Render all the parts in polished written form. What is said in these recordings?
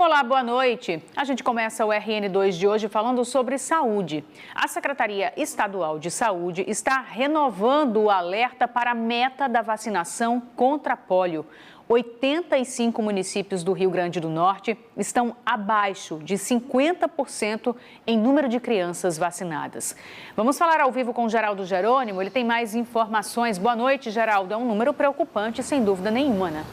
Olá, boa noite. A gente começa o RN2 de hoje falando sobre saúde. A Secretaria Estadual de Saúde está renovando o alerta para a meta da vacinação contra a pólio. 85 municípios do Rio Grande do Norte estão abaixo de 50% em número de crianças vacinadas. Vamos falar ao vivo com o Geraldo Jerônimo, ele tem mais informações. Boa noite, Geraldo. É um número preocupante, sem dúvida nenhuma, né?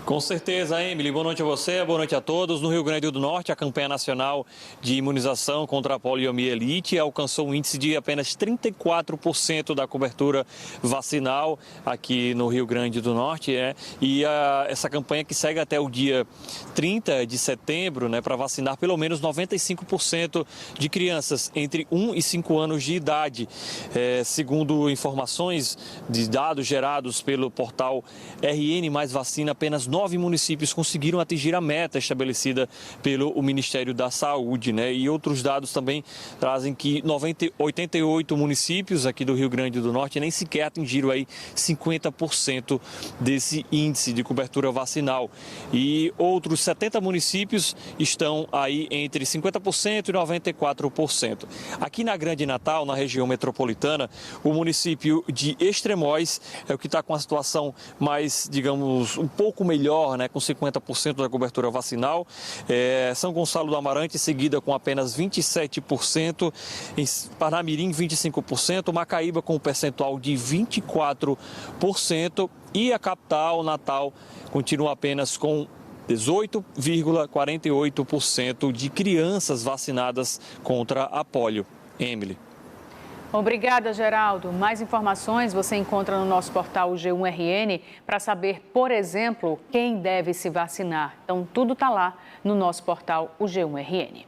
Com certeza, Emily. Boa noite a você, boa noite a todos. No Rio Grande do Norte, a campanha nacional de imunização contra a poliomielite alcançou um índice de apenas 34% da cobertura vacinal aqui no Rio Grande do Norte. E essa campanha que segue até o dia 30 de setembro, para vacinar pelo menos 95% de crianças entre 1 e 5 anos de idade. Segundo informações de dados gerados pelo portal RN Mais Vacina, apenas 9 municípios conseguiram atingir a meta estabelecida pelo Ministério da Saúde, E outros dados também trazem que 88 municípios aqui do Rio Grande do Norte nem sequer atingiram aí 50% desse índice de cobertura vacinal. E outros 70 municípios estão aí entre 50% e 94%. Aqui na Grande Natal, na região metropolitana, o município de Extremóis é o que está com a situação mais, digamos, um pouco melhor, com 50% da cobertura vacinal. São Gonçalo do Amarante, seguida com apenas 27%, em Parnamirim 25%, Macaíba com um percentual de 24% e a capital, Natal, continua apenas com 18,48% de crianças vacinadas contra a polio. Emily. Obrigada, Geraldo. Mais informações você encontra no nosso portal G1RN para saber, por exemplo, quem deve se vacinar. Então, tudo está lá no nosso portal G1RN.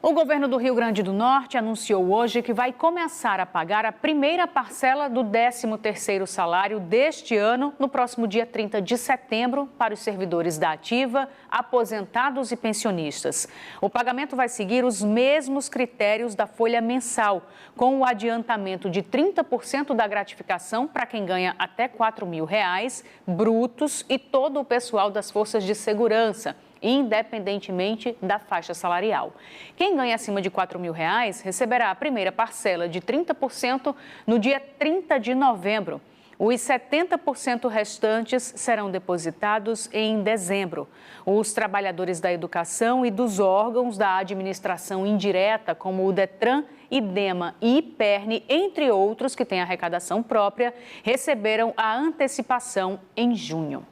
O governo do Rio Grande do Norte anunciou hoje que vai começar a pagar a primeira parcela do 13º salário deste ano, no próximo dia 30 de setembro, para os servidores da ativa, aposentados e pensionistas. O pagamento vai seguir os mesmos critérios da folha mensal, com o adiantamento de 30% da gratificação para quem ganha até R$4.000 brutos e todo o pessoal das forças de segurança, independentemente da faixa salarial. Quem ganha acima de R$4.000 receberá a primeira parcela de 30% no dia 30 de novembro. Os 70% restantes serão depositados em dezembro. Os trabalhadores da educação e dos órgãos da administração indireta, como o Detran, IDEMA e IPERN, entre outros que têm arrecadação própria, receberam a antecipação em junho.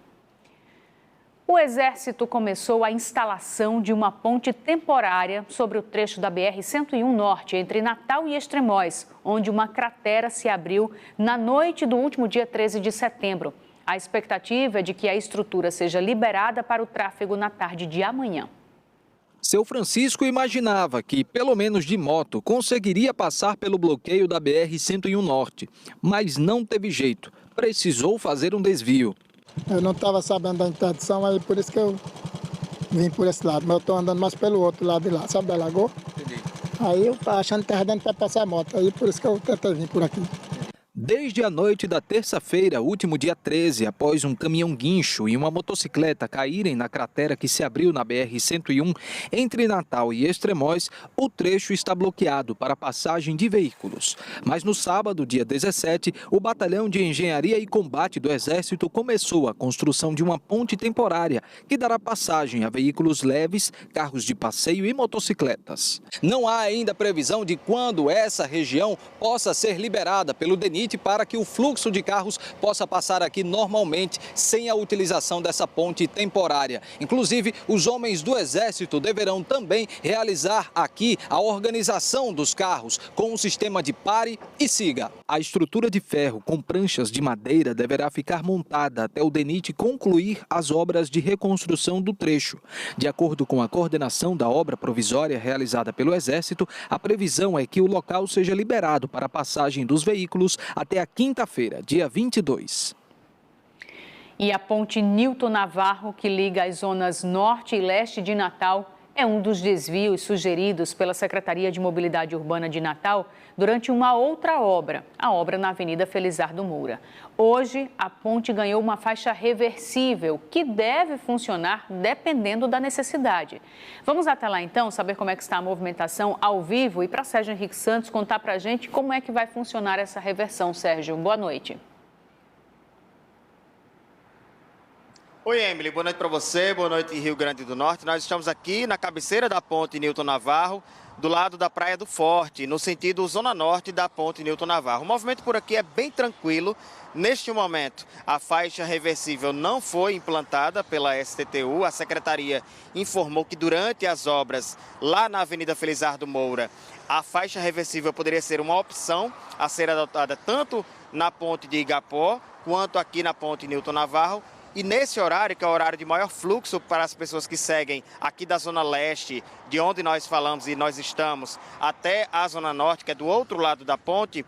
O Exército começou a instalação de uma ponte temporária sobre o trecho da BR-101 Norte, entre Natal e Extremóis, onde uma cratera se abriu na noite do último dia 13 de setembro. A expectativa é de que a estrutura seja liberada para o tráfego na tarde de amanhã. Seu Francisco imaginava que, pelo menos de moto, conseguiria passar pelo bloqueio da BR-101 Norte, mas não teve jeito, precisou fazer um desvio. Eu não estava sabendo da interdição, aí por isso que eu vim por esse lado. Mas eu estou andando mais pelo outro lado de lá, sabe da lagoa? Entendi. Aí eu estava achando que estava dando para passar a moto, aí por isso que eu tentei vir por aqui. Desde a noite da terça-feira, último dia 13, após um caminhão guincho e uma motocicleta caírem na cratera que se abriu na BR-101, entre Natal e Extremóis, o trecho está bloqueado para passagem de veículos. Mas no sábado, dia 17, o Batalhão de Engenharia e Combate do Exército começou a construção de uma ponte temporária que dará passagem a veículos leves, carros de passeio e motocicletas. Não há ainda previsão de quando essa região possa ser liberada pelo DENIT para que o fluxo de carros possa passar aqui normalmente, sem a utilização dessa ponte temporária. Inclusive, os homens do Exército deverão também realizar aqui a organização dos carros com um sistema de pare e siga. A estrutura de ferro com pranchas de madeira deverá ficar montada até o DENIT concluir as obras de reconstrução do trecho. De acordo com a coordenação da obra provisória realizada pelo Exército, a previsão é que o local seja liberado para a passagem dos veículos até a quinta-feira, dia 22. E a ponte Nilton Navarro, que liga as zonas norte e leste de Natal, É um dos desvios sugeridos pela Secretaria de Mobilidade Urbana de Natal durante uma outra obra, a obra na Avenida Felizardo Moura. Hoje, a ponte ganhou uma faixa reversível que deve funcionar dependendo da necessidade. Vamos até lá então saber como é que está a movimentação ao vivo e para Sérgio Henrique Santos contar para a gente como é que vai funcionar essa reversão. Sérgio, boa noite. Oi, Emily, boa noite para você, boa noite Rio Grande do Norte. Nós estamos aqui na cabeceira da ponte Nilton Navarro, do lado da Praia do Forte, no sentido zona norte da ponte Nilton Navarro. O movimento por aqui é bem tranquilo. Neste momento, a faixa reversível não foi implantada pela STTU. A secretaria informou que durante as obras lá na Avenida Felizardo Moura, a faixa reversível poderia ser uma opção a ser adotada tanto na ponte de Igapó quanto aqui na ponte Nilton Navarro. E nesse horário, que é o horário de maior fluxo para as pessoas que seguem aqui da Zona Leste, de onde nós falamos e nós estamos, até a Zona Norte, que é do outro lado da ponte,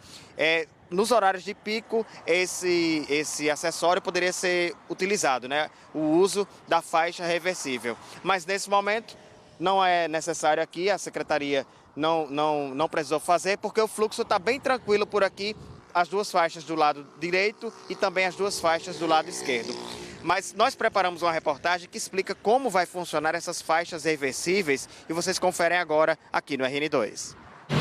nos horários de pico, esse acessório poderia ser utilizado, né? O uso da faixa reversível. Mas nesse momento não é necessário aqui, a Secretaria não precisou fazer, porque o fluxo está bem tranquilo por aqui, as duas faixas do lado direito e também as duas faixas do lado esquerdo. Mas nós preparamos uma reportagem que explica como vai funcionar essas faixas reversíveis e vocês conferem agora aqui no RN2.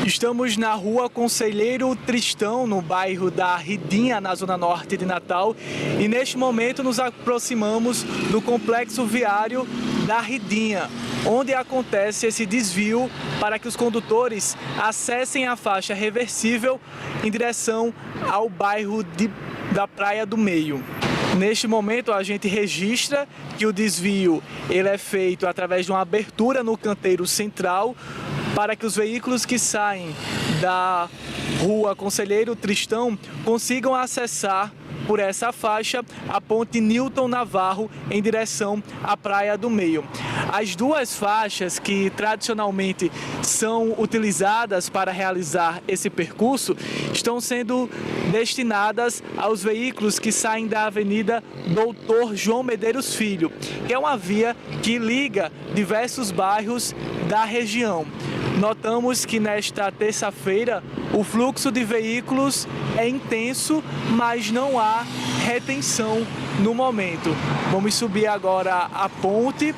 Estamos na rua Conselheiro Tristão, no bairro da Ridinha, na zona norte de Natal. E neste momento nos aproximamos do complexo viário da Ridinha, onde acontece esse desvio para que os condutores acessem a faixa reversível em direção ao bairro da Praia do Meio. Neste momento, a gente registra que o desvio ele é feito através de uma abertura no canteiro central para que os veículos que saem da rua Conselheiro Tristão consigam acessar por essa faixa a ponte Nilton Navarro em direção à Praia do Meio. As duas faixas que tradicionalmente são utilizadas para realizar esse percurso estão sendo destinadas aos veículos que saem da Avenida Doutor João Medeiros Filho, que é uma via que liga diversos bairros da região. Notamos que nesta terça-feira o fluxo de veículos é intenso, mas não há retenção no momento. Vamos subir agora a ponte.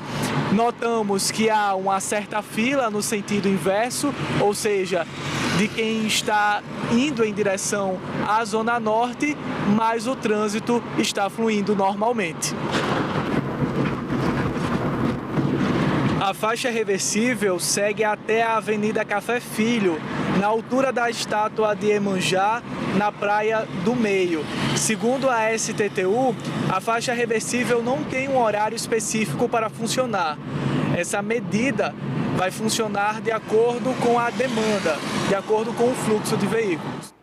Notamos que há uma certa fila no sentido inverso, ou seja, de quem está indo em direção à Zona Norte, mas o trânsito está fluindo normalmente. A faixa reversível segue até a Avenida Café Filho, na altura da estátua de Iemanjá, na Praia do Meio. Segundo a STTU, a faixa reversível não tem um horário específico para funcionar. Essa medida vai funcionar de acordo com a demanda, de acordo com o fluxo de veículos.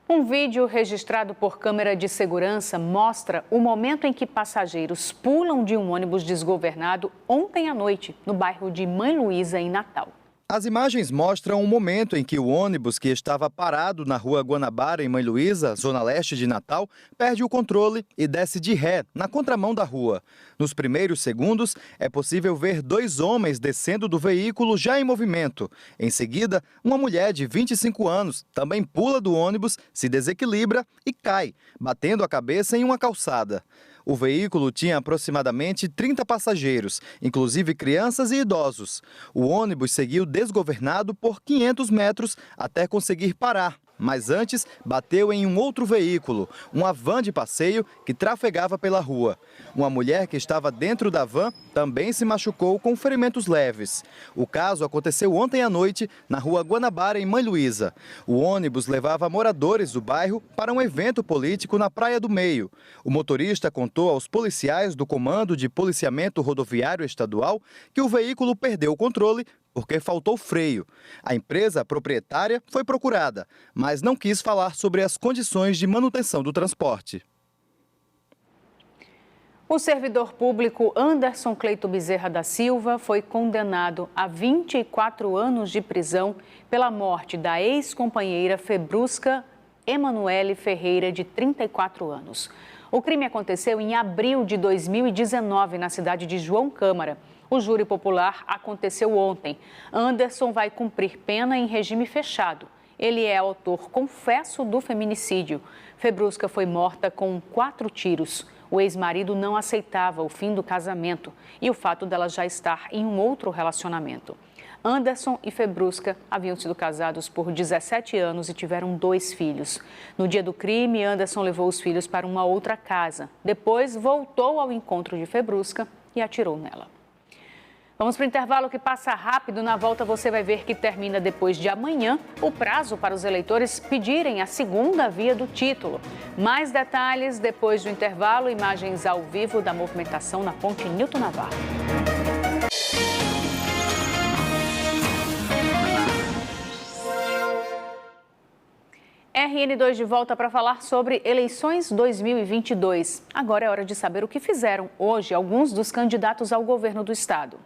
Um vídeo registrado por câmera de segurança mostra o momento em que passageiros pulam de um ônibus desgovernado ontem à noite, no bairro de Mãe Luísa, em Natal. As imagens mostram um momento em que o ônibus que estava parado na rua Guanabara, em Mãe Luísa, zona leste de Natal, perde o controle e desce de ré, na contramão da rua. Nos primeiros segundos, é possível ver dois homens descendo do veículo já em movimento. Em seguida, uma mulher de 25 anos também pula do ônibus, se desequilibra e cai, batendo a cabeça em uma calçada. O veículo tinha aproximadamente 30 passageiros, inclusive crianças e idosos. O ônibus seguiu desgovernado por 500 metros até conseguir parar. Mas antes, bateu em um outro veículo, uma van de passeio que trafegava pela rua. Uma mulher que estava dentro da van também se machucou com ferimentos leves. O caso aconteceu ontem à noite na rua Guanabara, em Mãe Luísa. O ônibus levava moradores do bairro para um evento político na Praia do Meio. O motorista contou aos policiais do Comando de Policiamento Rodoviário Estadual que o veículo perdeu o controle porque faltou freio. A empresa proprietária foi procurada, mas não quis falar sobre as condições de manutenção do transporte. O servidor público Anderson Cleito Bezerra da Silva foi condenado a 24 anos de prisão pela morte da ex-companheira Februsca Emanuele Ferreira, de 34 anos. O crime aconteceu em abril de 2019, na cidade de João Câmara. O júri popular aconteceu ontem. Anderson vai cumprir pena em regime fechado. Ele é autor confesso do feminicídio. Februsca foi morta com 4 tiros. O ex-marido não aceitava o fim do casamento e o fato dela já estar em um outro relacionamento. Anderson e Februsca haviam sido casados por 17 anos e tiveram 2 filhos. No dia do crime, Anderson levou os filhos para uma outra casa. Depois, voltou ao encontro de Februsca e atirou nela. Vamos para o intervalo que passa rápido. Na volta você vai ver que termina depois de amanhã o prazo para os eleitores pedirem a segunda via do título. Mais detalhes depois do intervalo, imagens ao vivo da movimentação na ponte Newton Navarro. RN2 de volta para falar sobre eleições 2022. Agora é hora de saber o que fizeram hoje alguns dos candidatos ao governo do estado.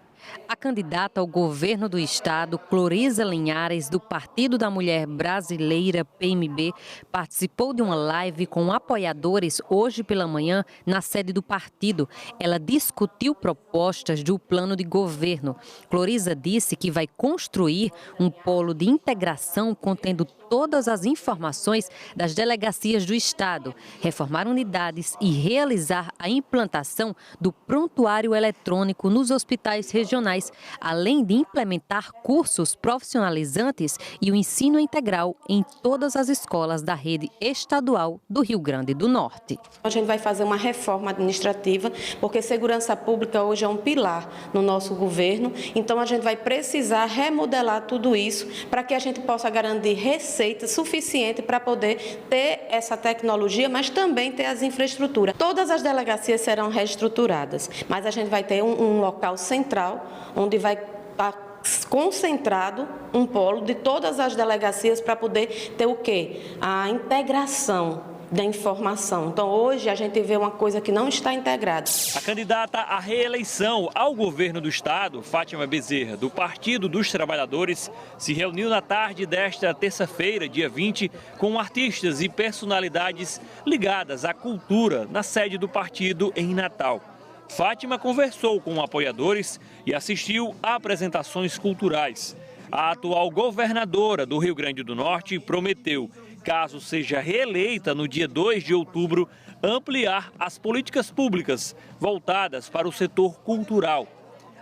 A candidata ao governo do estado, Cloriza Linhares, do Partido da Mulher Brasileira, PMB, participou de uma live com apoiadores hoje pela manhã na sede do partido. Ela discutiu propostas do plano de governo. Cloriza disse que vai construir um polo de integração contendo todas as informações das delegacias do estado, reformar unidades e realizar a implantação do prontuário eletrônico nos hospitais regionais, além de implementar cursos profissionalizantes e o ensino integral em todas as escolas da rede estadual do Rio Grande do Norte. A gente vai fazer uma reforma administrativa, porque segurança pública hoje é um pilar no nosso governo, então a gente vai precisar remodelar tudo isso para que a gente possa garantir receita suficiente para poder ter essa tecnologia, mas também ter as infraestruturas. Todas as delegacias serão reestruturadas, mas a gente vai ter um local central, onde vai estar concentrado um polo de todas as delegacias para poder ter o quê? A integração da informação. Então, hoje, a gente vê uma coisa que não está integrada. A candidata à reeleição ao governo do estado, Fátima Bezerra, do Partido dos Trabalhadores, se reuniu na tarde desta terça-feira, dia 20, com artistas e personalidades ligadas à cultura na sede do partido em Natal. Fátima conversou com apoiadores e assistiu a apresentações culturais. A atual governadora do Rio Grande do Norte prometeu, caso seja reeleita no dia 2 de outubro, ampliar as políticas públicas voltadas para o setor cultural,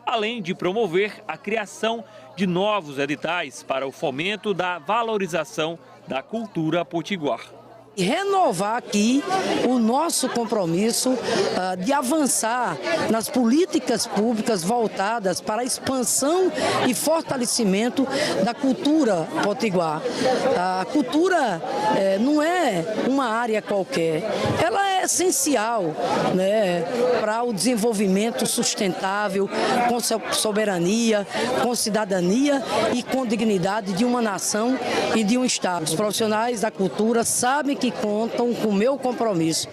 além de promover a criação de novos editais para o fomento da valorização da cultura potiguar. Renovar aqui o nosso compromisso de avançar nas políticas públicas voltadas para a expansão e fortalecimento da cultura potiguar. A cultura não é uma área qualquer, ela é essencial, né, para o desenvolvimento sustentável, com soberania, com cidadania e com dignidade de uma nação e de um estado. Os profissionais da cultura sabem que contam com o meu compromisso.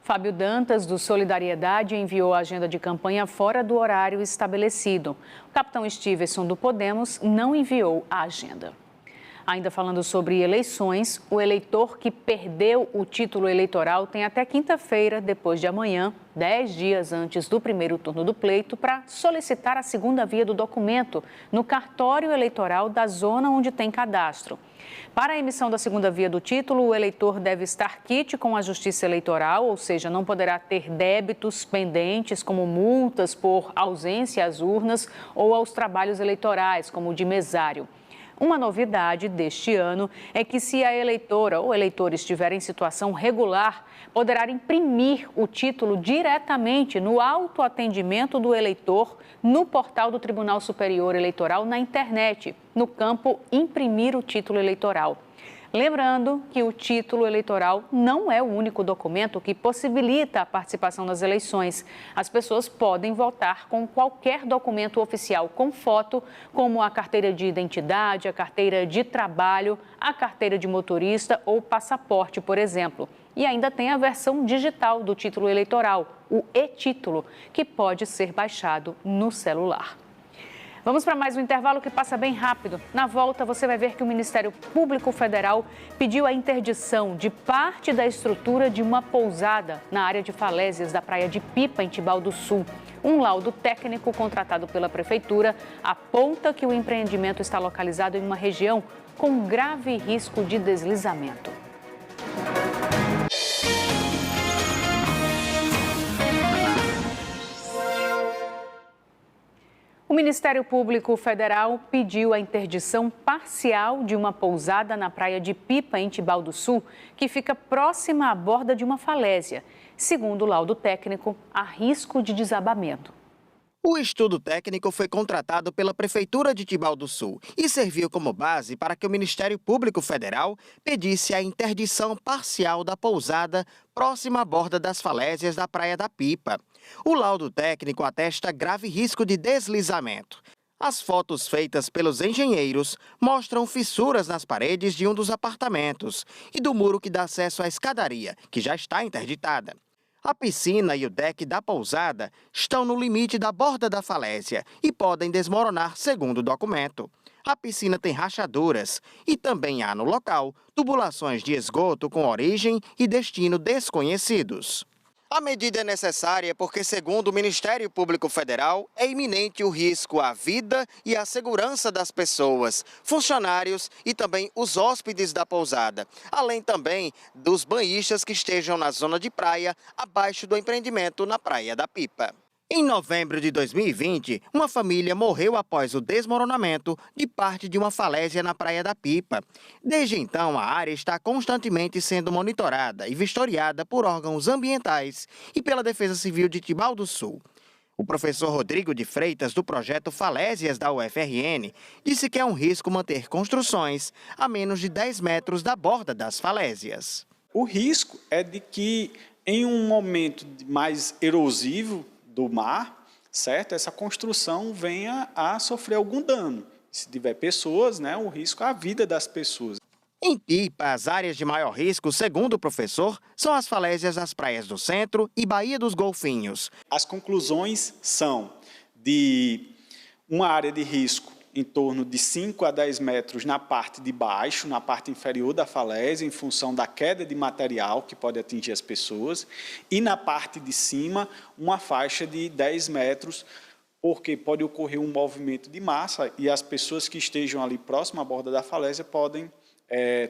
Fábio Dantas, do Solidariedade, enviou a agenda de campanha fora do horário estabelecido. O capitão Stevenson, do Podemos, não enviou a agenda. Ainda falando sobre eleições, o eleitor que perdeu o título eleitoral tem até quinta-feira, depois de amanhã, 10 dias antes do primeiro turno do pleito, para solicitar a segunda via do documento no cartório eleitoral da zona onde tem cadastro. Para a emissão da segunda via do título, o eleitor deve estar quite com a Justiça Eleitoral, ou seja, não poderá ter débitos pendentes, como multas por ausência às urnas ou aos trabalhos eleitorais, como o de mesário. Uma novidade deste ano é que, se a eleitora ou eleitor estiver em situação regular, poderá imprimir o título diretamente no autoatendimento do eleitor no portal do Tribunal Superior Eleitoral na internet, no campo Imprimir o título eleitoral. Lembrando que o título eleitoral não é o único documento que possibilita a participação nas eleições. As pessoas podem votar com qualquer documento oficial com foto, como a carteira de identidade, a carteira de trabalho, a carteira de motorista ou passaporte, por exemplo. E ainda tem a versão digital do título eleitoral, o e-título, que pode ser baixado no celular. Vamos para mais um intervalo que passa bem rápido. Na volta, você vai ver que o Ministério Público Federal pediu a interdição de parte da estrutura de uma pousada na área de falésias da Praia de Pipa, em Tibau do Sul. Um laudo técnico contratado pela Prefeitura aponta que o empreendimento está localizado em uma região com grave risco de deslizamento. O Ministério Público Federal pediu a interdição parcial de uma pousada na praia de Pipa, em Tibau do Sul, que fica próxima à borda de uma falésia. Segundo o laudo técnico, há risco de desabamento. O estudo técnico foi contratado pela Prefeitura de Tibau do Sul e serviu como base para que o Ministério Público Federal pedisse a interdição parcial da pousada próxima à borda das falésias da Praia da Pipa. O laudo técnico atesta grave risco de deslizamento. As fotos feitas pelos engenheiros mostram fissuras nas paredes de um dos apartamentos e do muro que dá acesso à escadaria, que já está interditada. A piscina e o deck da pousada estão no limite da borda da falésia e podem desmoronar, segundo o documento. A piscina tem rachaduras e também há no local tubulações de esgoto com origem e destino desconhecidos. A medida é necessária porque, segundo o Ministério Público Federal, é iminente o risco à vida e à segurança das pessoas, funcionários e também os hóspedes da pousada, além também dos banhistas que estejam na zona de praia abaixo do empreendimento na Praia da Pipa. Em novembro de 2020, uma família morreu após o desmoronamento de parte de uma falésia na Praia da Pipa. Desde então, a área está constantemente sendo monitorada e vistoriada por órgãos ambientais e pela Defesa Civil de Tibau do Sul. O professor Rodrigo de Freitas, do projeto Falésias da UFRN, disse que é um risco manter construções a menos de 10 metros da borda das falésias. O risco é de que, em um momento mais erosivo do mar, certo? Essa construção venha a sofrer algum dano. Se tiver pessoas, o risco é a vida das pessoas. Em Pipa, as áreas de maior risco, segundo o professor, são as falésias das praias do Centro e Baía dos Golfinhos. As conclusões são de uma área de risco em torno de 5 a 10 metros na parte de baixo, na parte inferior da falésia, em função da queda de material que pode atingir as pessoas, e na parte de cima, uma faixa de 10 metros, porque pode ocorrer um movimento de massa e as pessoas que estejam ali próximo à borda da falésia podem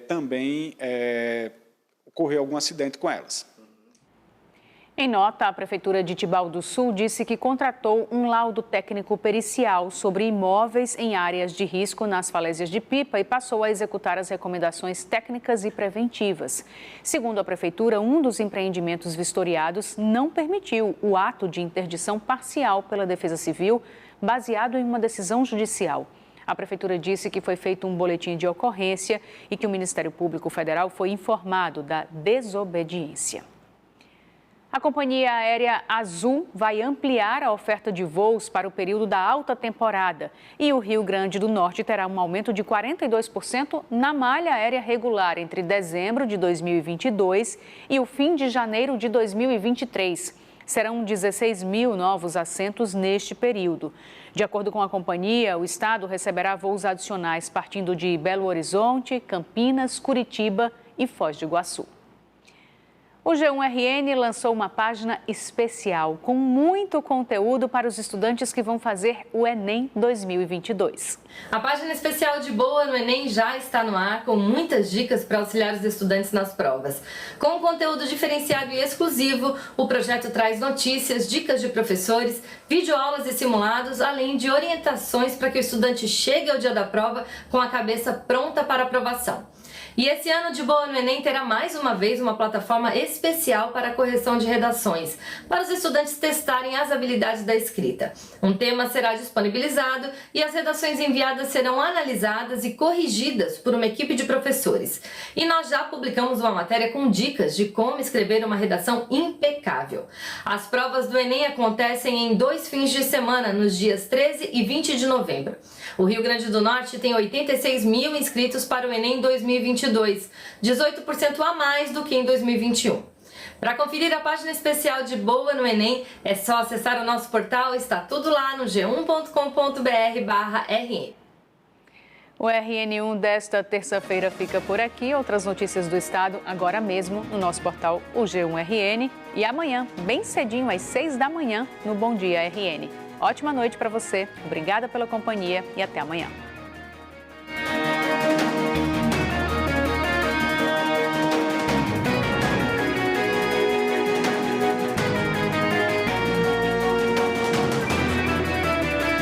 também ocorrer algum acidente com elas. Em nota, a Prefeitura de Tibau do Sul disse que contratou um laudo técnico pericial sobre imóveis em áreas de risco nas falésias de Pipa e passou a executar as recomendações técnicas e preventivas. Segundo a Prefeitura, um dos empreendimentos vistoriados não permitiu o ato de interdição parcial pela Defesa Civil, baseado em uma decisão judicial. A Prefeitura disse que foi feito um boletim de ocorrência e que o Ministério Público Federal foi informado da desobediência. A companhia aérea Azul vai ampliar a oferta de voos para o período da alta temporada e o Rio Grande do Norte terá um aumento de 42% na malha aérea regular entre dezembro de 2022 e o fim de janeiro de 2023. Serão 16 mil novos assentos neste período. De acordo com a companhia, o estado receberá voos adicionais partindo de Belo Horizonte, Campinas, Curitiba e Foz do Iguaçu. O G1RN lançou uma página especial com muito conteúdo para os estudantes que vão fazer o Enem 2022. A página especial de Boa no Enem já está no ar, com muitas dicas para auxiliar os estudantes nas provas. Com um conteúdo diferenciado e exclusivo, o projeto traz notícias, dicas de professores, videoaulas e simulados, além de orientações para que o estudante chegue ao dia da prova com a cabeça pronta para aprovação. E esse ano de Boa no Enem terá mais uma vez uma plataforma especial para a correção de redações, para os estudantes testarem as habilidades da escrita. Um tema será disponibilizado e as redações enviadas serão analisadas e corrigidas por uma equipe de professores. E nós já publicamos uma matéria com dicas de como escrever uma redação impecável. As provas do Enem acontecem em 2 fins de semana, nos dias 13 e 20 de novembro. O Rio Grande do Norte tem 86 mil inscritos para o Enem 2022, 18% a mais do que em 2021. Para conferir a página especial de Boa no Enem, é só acessar o nosso portal, está tudo lá no g1.com.br/rn. O RN1 desta terça-feira fica por aqui. Outras notícias do estado agora mesmo no nosso portal o G1RN. E amanhã, bem cedinho, às 6 da manhã, no Bom Dia RN. Ótima noite para você, obrigada pela companhia e até amanhã.